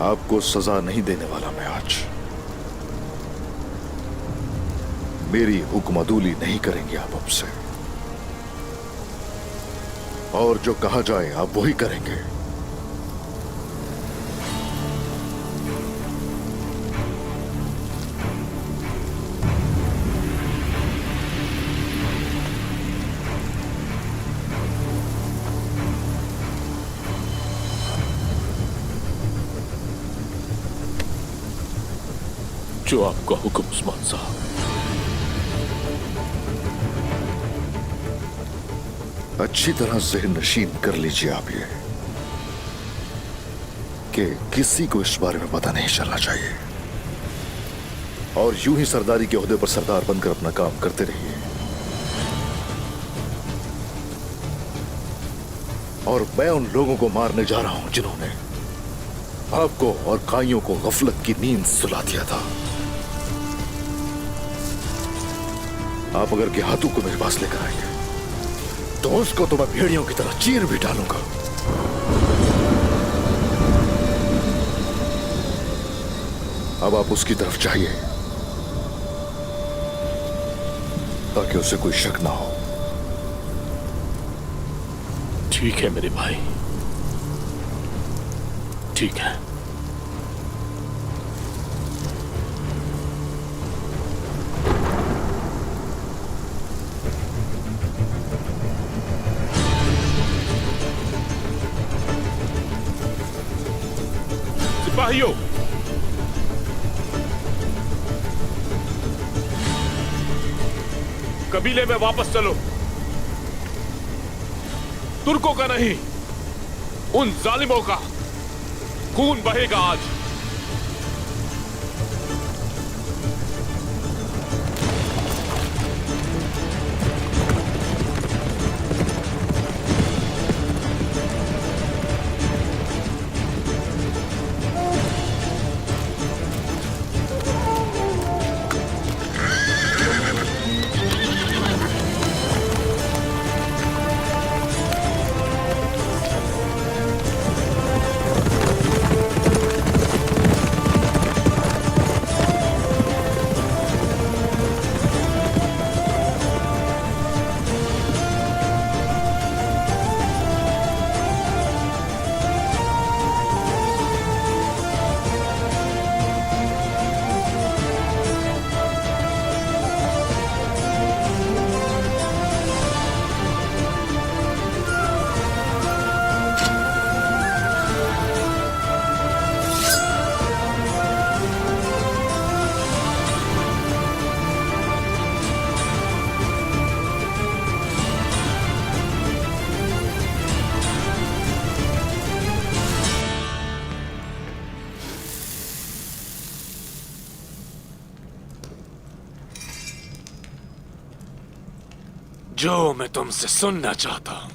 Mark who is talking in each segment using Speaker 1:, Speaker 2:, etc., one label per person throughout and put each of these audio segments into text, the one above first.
Speaker 1: आपको सजा नहीं देने वाला मैं आज। मेरी हुक्मदूली नहीं करेंगे आप अब से, और जो कहा जाए आप वही करेंगे।
Speaker 2: जो आपका हुक्म उस्मान साहब।
Speaker 1: अच्छी तरह ज़हन नशीन कर लीजिए आप ये कि किसी को इस बारे में पता नहीं चलना चाहिए, और यूं ही सरदारी के ओहदे पर सरदार बनकर अपना काम करते रहिए। और मैं उन लोगों को मारने जा रहा हूं जिन्होंने आपको और काइयों को गफलत की नींद सुला दिया था। आप अगर गेहातू को मेरे पास लेकर आएंगे तो उसको तो मैं भेड़ियों की तरह चीर भी डालूंगा। अब आप उसकी तरफ जाइए ताकि उसे कोई शक ना हो।
Speaker 2: ठीक है मेरे भाई, ठीक है। सिपाहियों, कबीले में वापस चलो। तुर्कों का नहीं, उन जालिमों का खून बहेगा आज। जो मैं तुमसे सुनना चाहता हूं,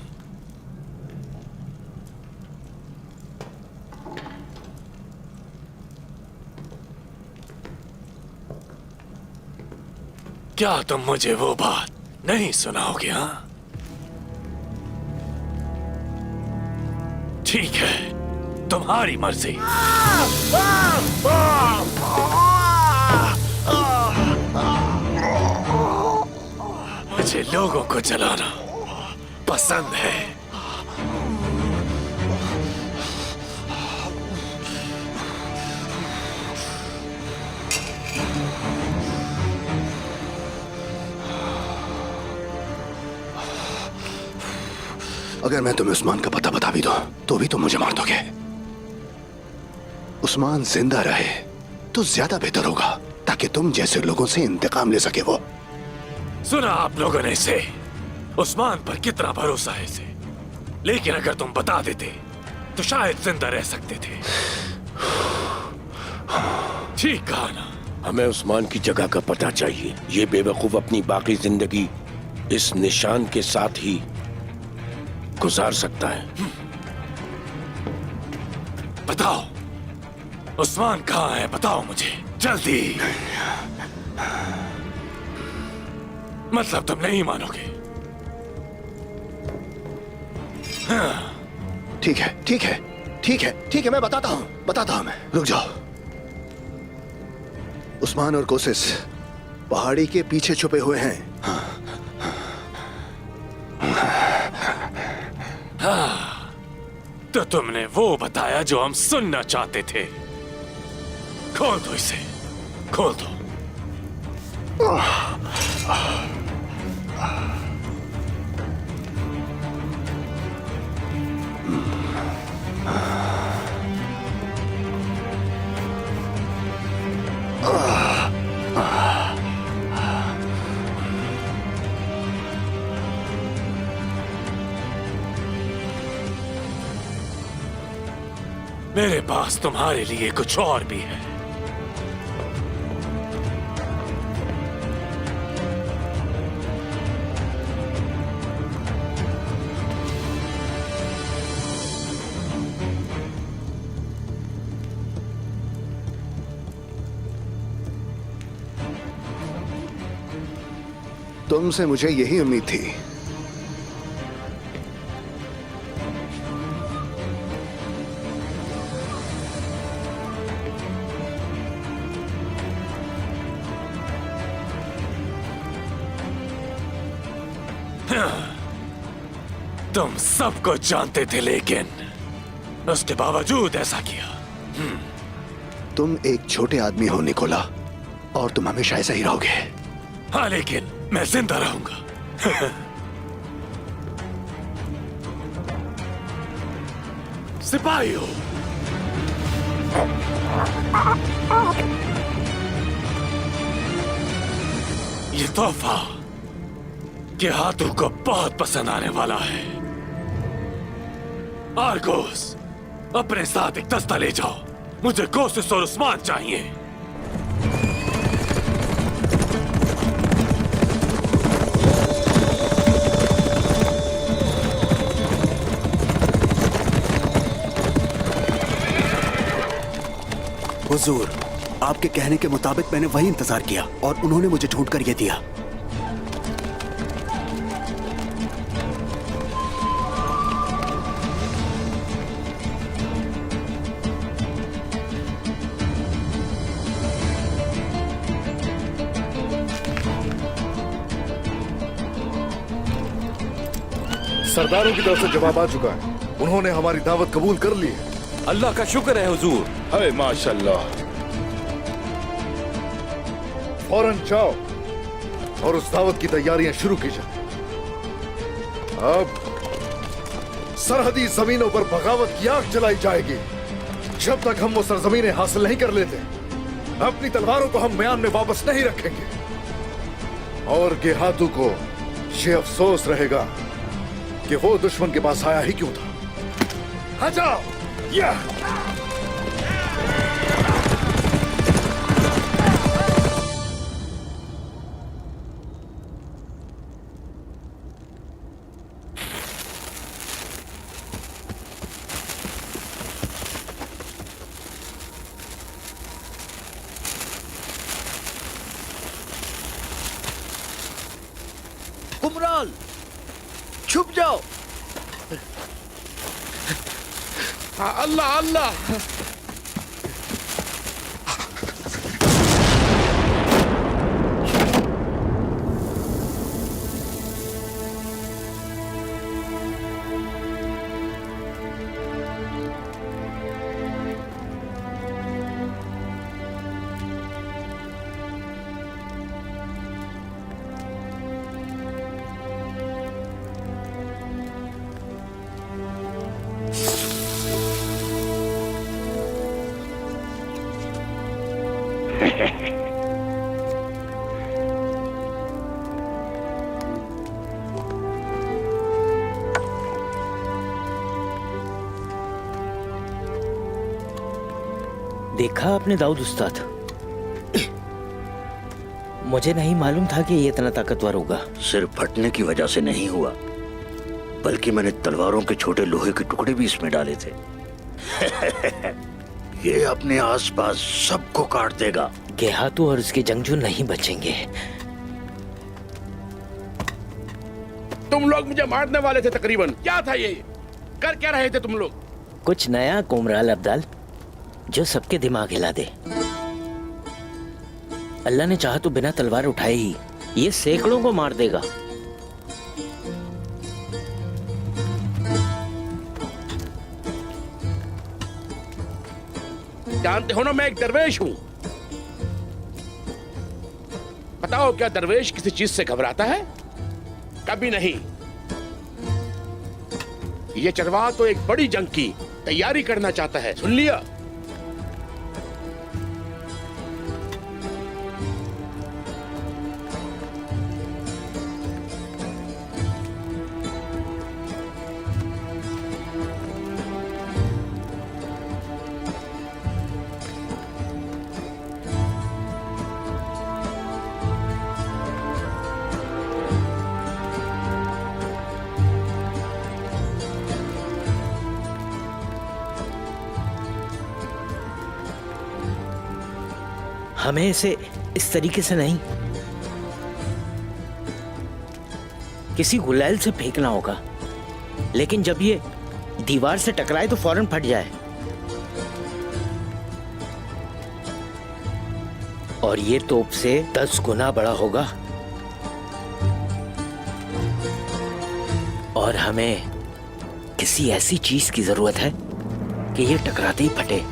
Speaker 2: क्या तुम मुझे वो बात नहीं सुनाओगे? हाँ, ठीक है, तुम्हारी मर्जी। मुझे लोगों को जलाना पसंद है।
Speaker 3: अगर मैं तुम्हें उस्मान का पता बता भी दूं तो भी तुम मुझे मार दोगे। उस्मान जिंदा रहे तो ज्यादा बेहतर होगा, ताकि तुम जैसे लोगों से इंतकाम ले सके वो।
Speaker 2: सुना आप लोगों ने इसे, उस्मान पर कितना भरोसा है इसे, लेकिन अगर तुम बता देते तो शायद जिंदा रह सकते थे। ठीक कहा ना?
Speaker 4: हमें उस्मान की जगह का पता चाहिए। ये बेवकूफ अपनी बाकी जिंदगी इस निशान के साथ ही गुजार सकता है।
Speaker 2: बताओ उस्मान कहाँ है, बताओ मुझे जल्दी। मतलब तुम नहीं मानोगे?
Speaker 3: ठीक है, ठीक है, ठीक है, मैं बताता हूं मैं। रुक जाओ। उस्मान और कोसिस पहाड़ी के पीछे छुपे हुए हैं।
Speaker 2: तो तुमने वो बताया जो हम सुनना चाहते थे। खोल दो इसे, खोल दो। मेरे पास तुम्हारे लिए कुछ और भी है।
Speaker 3: तुमसे मुझे यही उम्मीद थी।
Speaker 2: तुम सब कुछ जानते थे, लेकिन उसके बावजूद ऐसा किया।
Speaker 3: तुम एक छोटे आदमी हो निकोला, और तुम हमेशा ऐसा ही रहोगे।
Speaker 2: हाँ, लेकिन मैं जिंदा रहूंगा। सिपाहियों, ये तोहफा के हाथों को बहुत पसंद आने वाला है। आर्गोस, अपने साथ एक दस्ता ले जाओ। मुझे कोसिस और उस्मान चाहिए।
Speaker 5: हुजूर, आपके कहने के मुताबिक मैंने वही इंतजार किया और उन्होंने मुझे ढूंढ कर ये दिया।
Speaker 1: सरदारों की तरफ से जवाब आ चुका है। उन्होंने हमारी दावत कबूल कर ली है।
Speaker 6: अल्लाह का शुक्र है हुजूर।
Speaker 4: अरे माशाल्लाह।
Speaker 1: फौरन जाओ और उस दावत की तैयारियां शुरू की जाए। अब सरहदी जमीनों पर बगावत की आग जलाई जाएगी। जब तक हम वो सरजमीनें हासिल नहीं कर लेते, अपनी तलवारों को हम म्यान में वापस नहीं रखेंगे। और गेहातू को ये अफसोस रहेगा कि वो दुश्मन के पास आया ही क्यों था। हाँ, जाओ। या
Speaker 5: कुमराल, छुप जाओ।
Speaker 4: अल्लाह अल्लाह।
Speaker 7: देखा आपने दाऊद उस्ताद, मुझे नहीं मालूम था कि ये इतना ताकतवर होगा।
Speaker 8: सिर्फ फटने की वजह से नहीं हुआ, बल्कि मैंने तलवारों के छोटे लोहे के टुकड़े भी इसमें डाले थे। ये अपने आसपास सबको काट देगा।
Speaker 7: गेहातू और उसके जंगजू नहीं बचेंगे।
Speaker 4: तुम लोग मुझे मारने वाले थे तकरीबन। क्या था ये? कर क्या रहे थे तुम लोग?
Speaker 7: कुछ नया कुमराल अब्दाल जो सबके दिमाग हिला दे। अल्लाह ने चाहा तो बिना तलवार उठाए ही ये सैकड़ों को मार देगा।
Speaker 4: जानते हो ना मैं एक दरवेश हूं। बताओ क्या दरवेश किसी चीज से घबराता है? कभी नहीं। ये चरवाहा तो एक बड़ी जंग की तैयारी करना चाहता है, सुन लिया?
Speaker 7: हमें इसे इस तरीके से नहीं, किसी गुलाल से फेंकना होगा, लेकिन जब ये दीवार से टकराए तो फौरन फट जाए। और ये तोप से 10 गुना बड़ा होगा। और हमें किसी ऐसी चीज की जरूरत है कि ये टकराते ही फटे।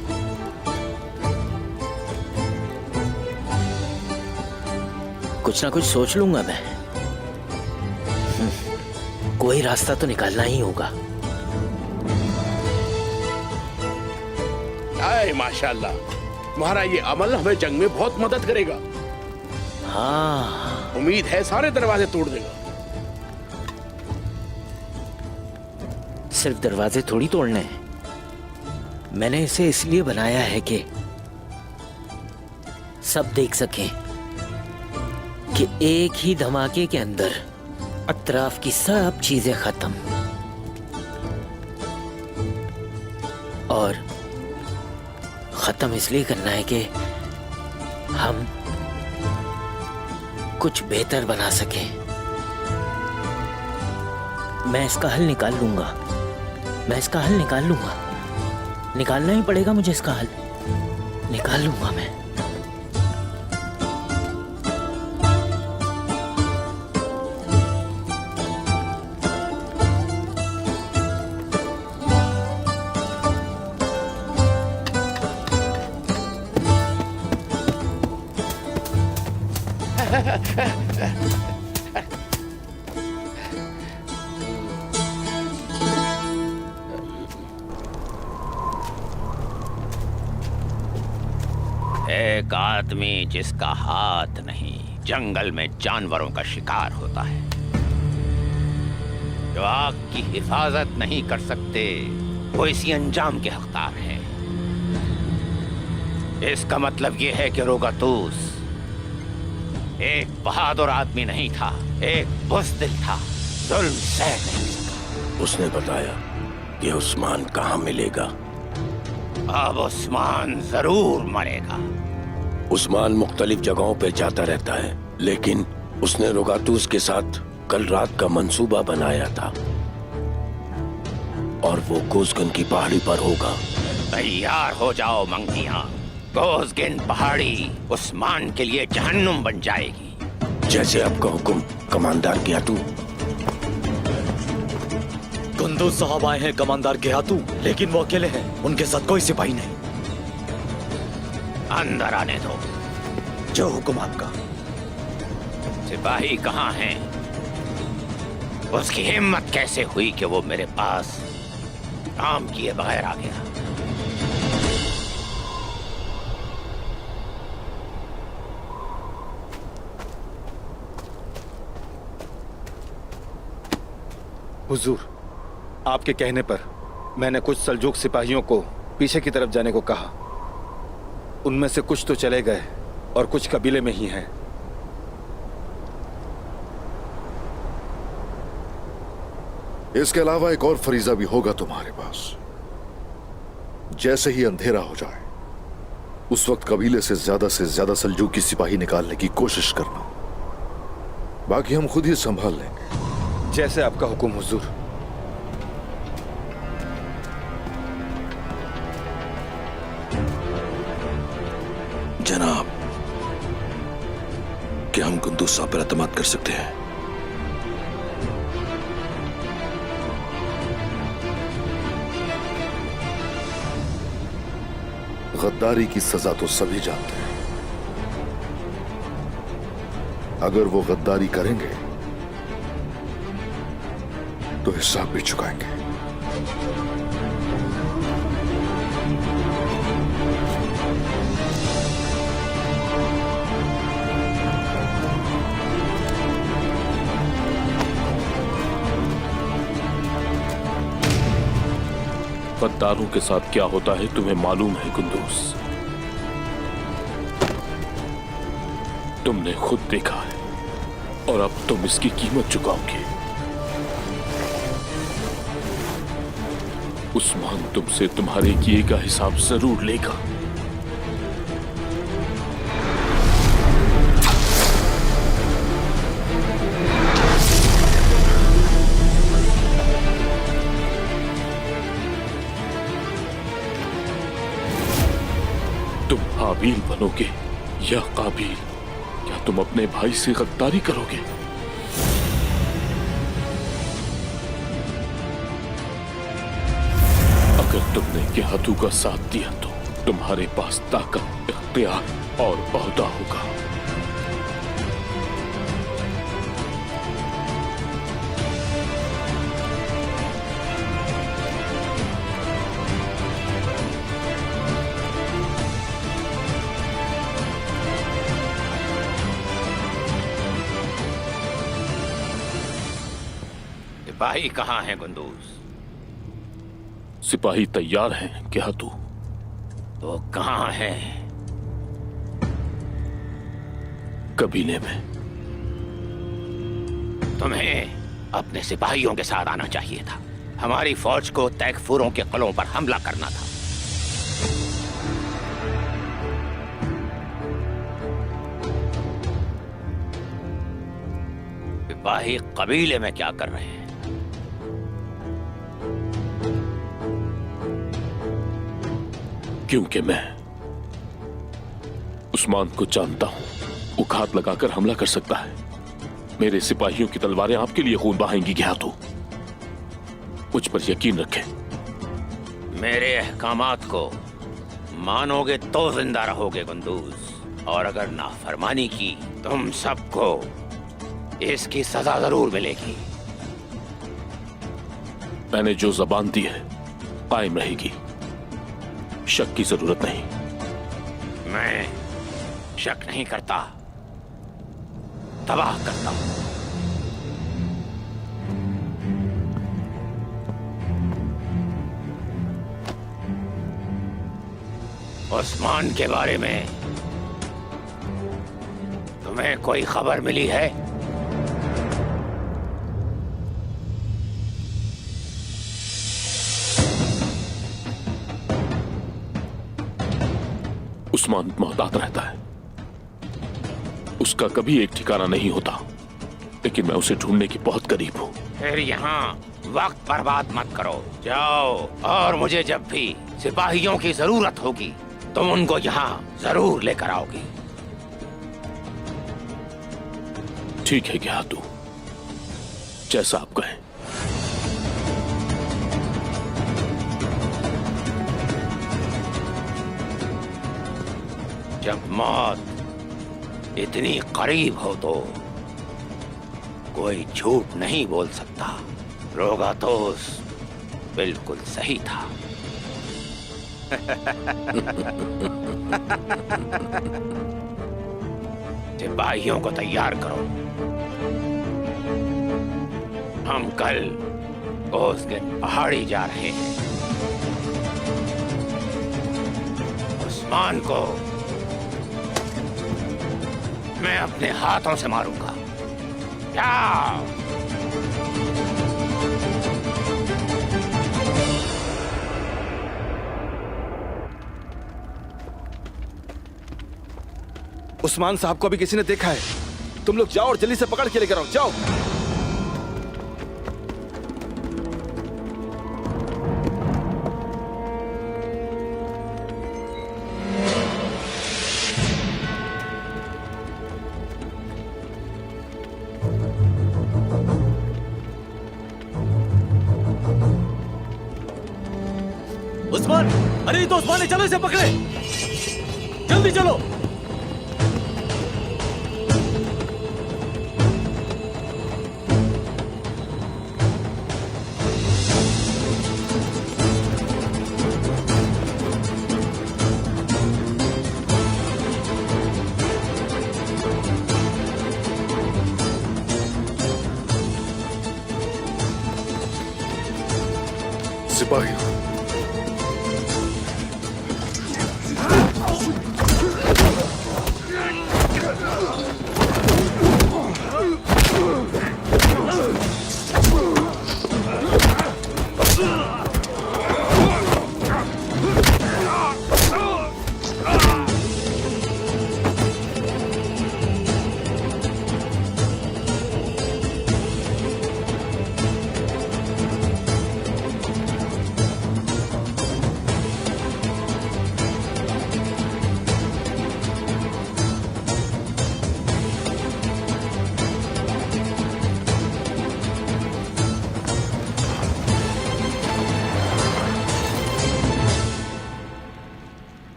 Speaker 7: कुछ ना कुछ सोच लूंगा मैं। कोई रास्ता तो निकालना ही होगा।
Speaker 4: आए माशाल्लाह, तुम्हारा ये अमल हमें जंग में बहुत मदद करेगा।
Speaker 7: हाँ,
Speaker 4: उम्मीद है सारे दरवाजे तोड़ देगा।
Speaker 7: सिर्फ दरवाजे थोड़ी तोड़ने हैं। मैंने इसे इसलिए बनाया है कि सब देख सकें कि एक ही धमाके के अंदर अतराफ की सब चीजें खत्म। और खत्म इसलिए करना है कि हम कुछ बेहतर बना सकें। मैं इसका हल निकाल लूंगा। निकालना ही पड़ेगा मुझे इसका हल। निकाल लूंगा मैं।
Speaker 9: एक आदमी जिसका हाथ नहीं जंगल में जानवरों का शिकार होता है, जो आग की हिफाजत नहीं कर सकते, वो इसी अंजाम के हकदार हैं। इसका मतलब ये है कि रोगातूस एक बहादुर आदमी नहीं था, एक बुज़दिल था, जुल्म सह नहीं सका।
Speaker 4: उसने बताया कि उस्मान कहाँ मिलेगा।
Speaker 9: अब उस्मान जरूर मरेगा।
Speaker 4: उस्मान मुख्तलिफ जगहों पे जाता रहता है, लेकिन उसने रोगातूस के साथ कल रात का मंसूबा बनाया था और वो गोज़गन की पहाड़ी पर होगा।
Speaker 9: तैयार हो जाओ मंकियां। गोज़गन पहाड़ी उस्मान के लिए जहन्नुम बन जाएगी।
Speaker 4: जैसे आपका हुक्म कमांडर गियातू।
Speaker 10: कुंदूज साहब आए हैं कमांडर गियातू, लेकिन वो अकेले हैं, उनके साथ कोई सिपाही नहीं।
Speaker 9: अंदर आने दो।
Speaker 10: जो हुक्म आपका।
Speaker 9: सिपाही कहाँ हैं? उसकी हिम्मत कैसे हुई कि वो मेरे पास काम किए बगैर आ गया?
Speaker 11: हुजूर, आपके कहने पर मैंने कुछ सल्जूक सिपाहियों को पीछे की तरफ जाने को कहा। उनमें से कुछ तो चले गए और कुछ कबीले में ही हैं।
Speaker 1: इसके अलावा एक और फरीजा भी होगा तुम्हारे पास। जैसे ही अंधेरा हो जाए उस वक्त कबीले से ज्यादा सल्जूकी सिपाही निकालने की कोशिश करना। बाकी हम खुद ही संभाल लेंगे।
Speaker 11: जैसे आपका हुक्म हुजूर।
Speaker 3: क्या हम कुंदूस साहब पर एतमाद कर सकते हैं?
Speaker 1: गद्दारी की सजा तो सभी जानते हैं। अगर वो गद्दारी करेंगे तो हिसाब भी चुकाएंगे।
Speaker 4: गद्दारों के साथ क्या होता है तुम्हें मालूम है कुंदूस? तुमने खुद देखा है और अब तुम इसकी कीमत चुकाओगे। उस्मान तुमसे तुम्हारे किए का हिसाब जरूर लेगा। तुम हाबील बनोगे या काबिल? क्या तुम अपने भाई से गद्दारी करोगे? अगर तुमने गेहातू का साथ दिया तो तुम्हारे पास ताकत, इख्तियार और ओहदा होगा।
Speaker 9: सिपाही कहाँ है कुंदूस?
Speaker 4: सिपाही तैयार हैं गेहातू।
Speaker 9: वो कहाँ है?
Speaker 4: कबीले में।
Speaker 9: तुम्हें अपने सिपाहियों के साथ आना चाहिए था। हमारी फौज को तैकफूरों के किलों पर हमला करना था। सिपाही कबीले में क्या कर रहे हैं?
Speaker 4: क्योंकि मैं उस्मान को जानता हूं। वो घात लगाकर हमला कर सकता है। मेरे सिपाहियों की तलवारें आपके लिए खून बहाएंगी गेहातू। मुझ पर यकीन रखें।
Speaker 9: मेरे अहकामात को मानोगे तो जिंदा रहोगे कुंदूस, और अगर नाफरमानी की तुम सबको इसकी सजा जरूर मिलेगी।
Speaker 4: मैंने जो जबान दी है कायम रहेगी। शक की जरूरत नहीं।
Speaker 9: मैं शक नहीं करता, तबाह करता हूं। उस्मान के बारे में तुम्हें कोई खबर मिली है?
Speaker 4: उस्मान मोहतात रहता है। उसका कभी एक ठिकाना नहीं होता, लेकिन मैं उसे ढूंढने की बहुत करीब हूं।
Speaker 9: फिर यहाँ वक्त बर्बाद मत करो, जाओ, और मुझे जब भी सिपाहियों की जरूरत होगी तुम उनको यहाँ जरूर लेकर आओगी।
Speaker 4: ठीक है गेहातू, जैसा आप कहें।
Speaker 9: जब मौत इतनी करीब हो तो कोई झूठ नहीं बोल सकता। रोगातोस बिल्कुल सही था। सिपाहियों को तैयार करो। हम कल ओसगिन पहाड़ी जा रहे हैं। उस्मान को मैं अपने हाथों से मारूंगा। जाओ।
Speaker 11: उस्मान साहब को अभी किसी ने देखा है। तुम लोग जाओ और जल्दी से पकड़ के लेकर आओ। जाओ।
Speaker 10: उस्मान, अरे ये तो उस्मान है, चलो इसे पकड़े, जल्दी चलो।
Speaker 1: सिपाही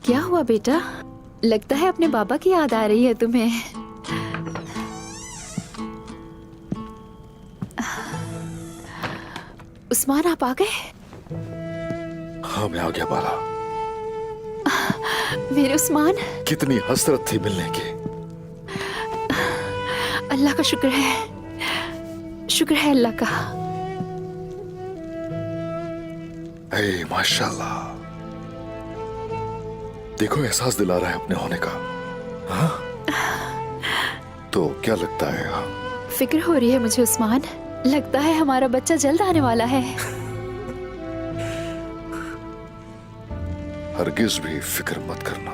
Speaker 12: क्या हुआ बेटा? लगता है अपने बाबा की याद आ रही है तुम्हें। उस्मान, आप आ गए?
Speaker 1: हाँ, मैं आ गया बाला।
Speaker 12: मेरे उस्मान,
Speaker 1: कितनी हसरत थी मिलने की।
Speaker 12: अल्लाह का शुक्र है, शुक्र है अल्लाह का।
Speaker 1: हे माशाल्लाह, देखो एहसास दिला रहा है अपने होने का। हाँ? तो क्या लगता है? हाँ?
Speaker 12: फिक्र हो रही है मुझे उस्मान, लगता है हमारा बच्चा जल्द आने वाला है।
Speaker 1: हरगिज भी फिक्र मत करना,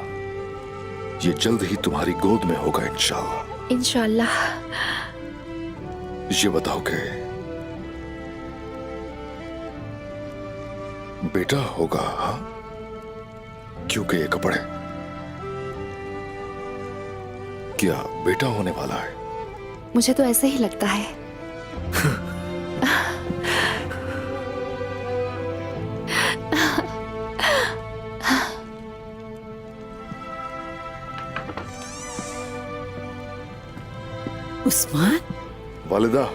Speaker 1: ये जल्द ही तुम्हारी गोद में होगा इंशाल्लाह।
Speaker 12: इंशाल्लाह।
Speaker 1: ये बताओ कि बेटा होगा? हाँ, क्योंकि ये कपड़े, क्या बेटा होने वाला है?
Speaker 12: मुझे तो ऐसे ही लगता है।
Speaker 13: उस्मान,
Speaker 1: वालिदा,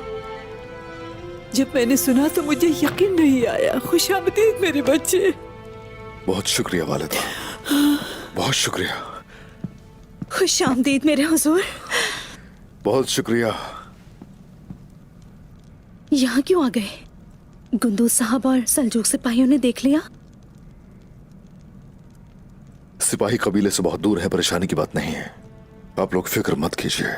Speaker 13: जब मैंने सुना तो मुझे यकीन नहीं आया। खुशामदीद मेरे बच्चे।
Speaker 1: बहुत शुक्रिया वालिदा, बहुत शुक्रिया।
Speaker 13: खुशामदीद मेरे हुजूर।
Speaker 1: बहुत शुक्रिया।
Speaker 13: यहाँ क्यों आ गए? गुंदूज साहब और सल्जूक सिपाहियों ने देख लिया?
Speaker 1: सिपाही कबीले से बहुत दूर है, परेशानी की बात नहीं है, आप लोग फिक्र मत कीजिए।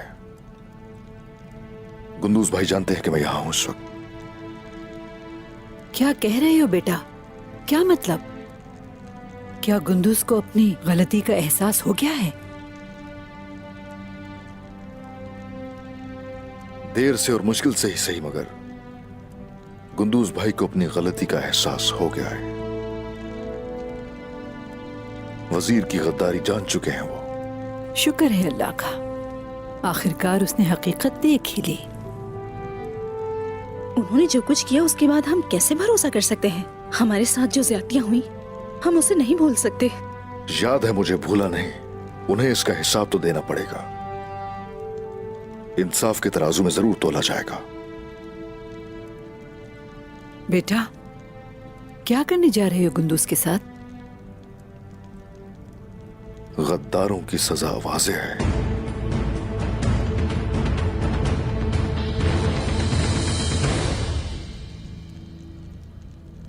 Speaker 1: गुंदूज भाई जानते हैं कि मैं यहां हूं इस वक्त।
Speaker 13: क्या कह रहे हो बेटा? क्या मतलब? क्या गुंदूज को अपनी गलती का एहसास हो गया है?
Speaker 1: देर से और मुश्किल से ही सही, मगर गुंदूज भाई को अपनी गलती का एहसास हो गया है। वजीर की गद्दारी जान चुके हैं वो।
Speaker 13: शुक्र है अल्लाह का, आखिरकार उसने हकीकत देख ही ली।
Speaker 14: उन्होंने जो कुछ किया उसके बाद हम कैसे भरोसा कर सकते हैं? हमारे साथ जो ज्यादतियां हुई हम उसे नहीं भूल सकते।
Speaker 1: याद है मुझे, भूला नहीं। उन्हें इसका हिसाब तो देना पड़ेगा। इंसाफ के तराजू में जरूर तोला जाएगा।
Speaker 13: बेटा, क्या करने जा रहे हो गुंदूज के साथ?
Speaker 1: गद्दारों की सजा वाज़ेह है।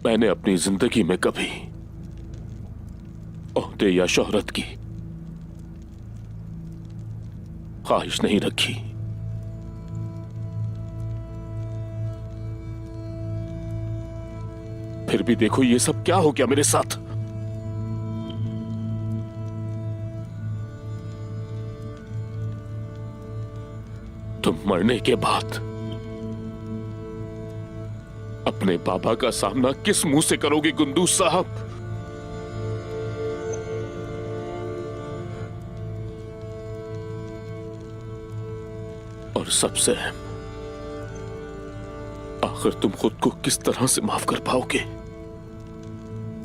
Speaker 4: मैंने अपनी जिंदगी में कभी ओहदे या शोहरत की ख्वाहिश नहीं रखी। फिर भी देखो ये सब क्या हो गया मेरे साथ। तुम मरने के बाद अपने बाबा का सामना किस मुंह से करोगे गुंदूज साहब? और सबसे अहम, आखिर तुम खुद को किस तरह से माफ कर पाओगे?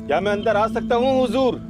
Speaker 11: क्या मैं अंदर आ सकता हूँ हुजूर?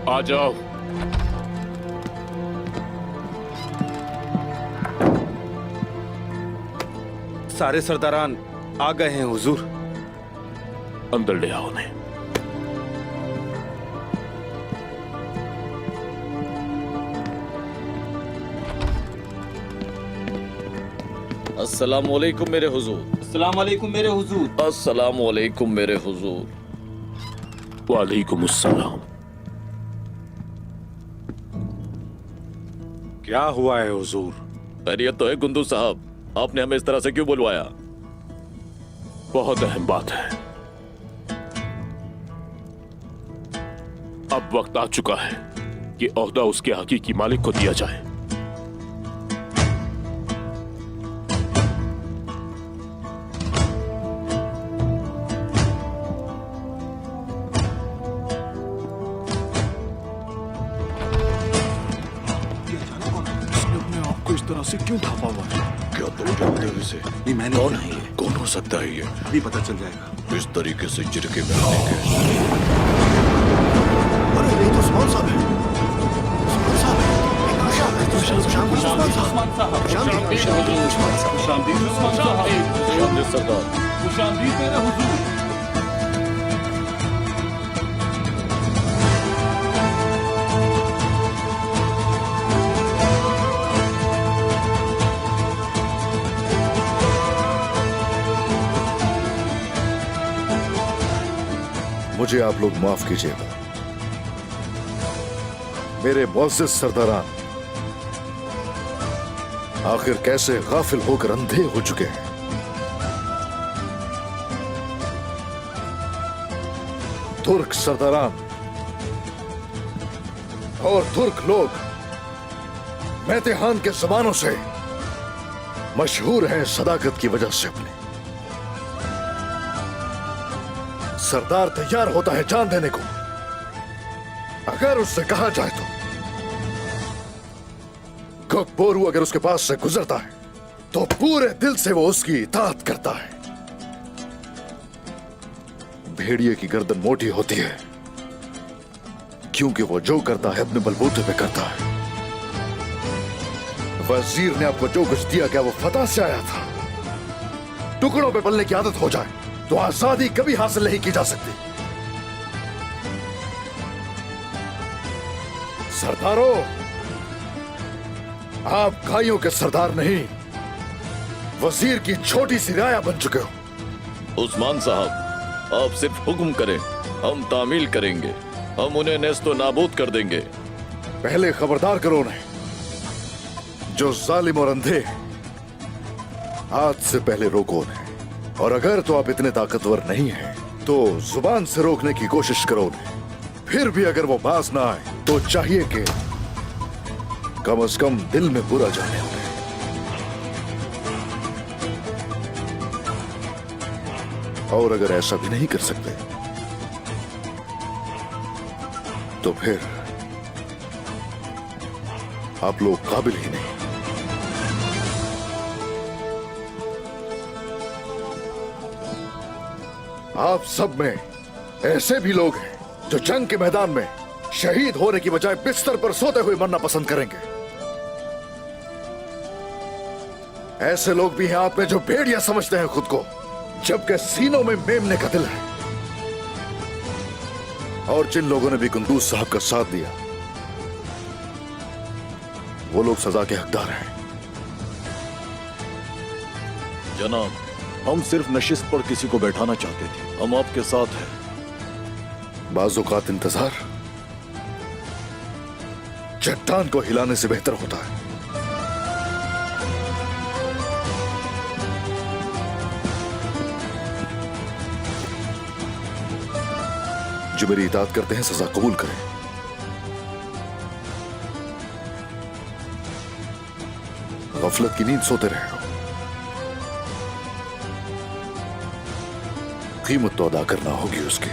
Speaker 4: आ जाओ।
Speaker 11: सारे सरदारान आ गए हैं हुजूर।
Speaker 4: अंदर ले आओ उन्हें।
Speaker 10: अस्सलाम वालेकुम मेरे हुजूर। अस्सलाम वालेकुम मेरे हुजूर। अस्सलाम वालेकुम मेरे हुजूर।
Speaker 4: वालेकुम अस्सलाम।
Speaker 10: क्या हुआ है हुजूर?
Speaker 4: खैरियत तो है गुंदू साहब, आपने हमें इस तरह से क्यों बुलवाया? बहुत अहम बात है। अब वक्त आ चुका है कि ओहदा उसके हकीकी मालिक को दिया जाए।
Speaker 3: इस तरह से क्यों ढापा हुआ है? क्या तुम जानते हो इसे? नहीं, मैंने कौन है ये? कौन हो सकता है ये? अभी पता चल जाएगा। इस तरीके से जिरके में अरे ये तो उस्मान साहब है। उस्मान साहब है।
Speaker 1: मुझे आप लोग माफ कीजिएगा। मेरे मुअज़्ज़िज़ सरदारान आखिर कैसे गाफिल होकर अंधे हो चुके हैं। तुर्क सरदारान और तुर्क लोग मैतेहान के जमानों से मशहूर हैं सदाकत की वजह से। अपने सरदार तैयार होता है जान देने को अगर उससे कहा जाए तो। गकपोरू अगर उसके पास से गुजरता है तो पूरे दिल से वो उसकी इताअत करता है। भेड़िए की गर्दन मोटी होती है क्योंकि वो जो करता है अपने बलबूते पे करता है। वजीर ने आपको जो कुछ दिया क्या वो फतह से आया था? टुकड़ों पे पलने की आदत हो जाए तो आजादी कभी हासिल नहीं की जा सकती। सरदारों, आप गायों के सरदार नहीं, वजीर की छोटी सी राया बन चुके हो।
Speaker 4: उस्मान साहब, आप सिर्फ हुक्म करें, हम तामील करेंगे, हम उन्हें नेस्तो नाबूद कर देंगे।
Speaker 1: पहले खबरदार करो उन्हें, जो जालिम और अंधे, आज से पहले रोको उन्हें। और अगर तो आप इतने ताकतवर नहीं हैं तो जुबान से रोकने की कोशिश करो उन्हें। फिर भी अगर वो बाज ना आए तो चाहिए कि कम से कम दिल में बुरा जाने उन्हें। और अगर ऐसा भी नहीं कर सकते तो फिर आप लोग काबिल ही नहीं। आप सब में ऐसे भी लोग हैं जो जंग के मैदान में शहीद होने की बजाय बिस्तर पर सोते हुए मरना पसंद करेंगे। ऐसे लोग भी हैं आप में जो भेड़िया समझते हैं खुद को, जबकि सीनों में मेमने का दिल है। और जिन लोगों ने भी कुंदूज साहब का साथ दिया वो लोग सजा के हकदार हैं।
Speaker 3: जनाब, हम सिर्फ नशिस्त पर किसी को बैठाना चाहते थे। हम आपके साथ हैं।
Speaker 1: बाज़-औक़ात इंतजार चट्टान को हिलाने से बेहतर होता है। जो मेरी इताअत करते हैं सजा कबूल करें। गफलत की नींद सोते रहे हो, कीमत तो अदा करना होगी उसकी।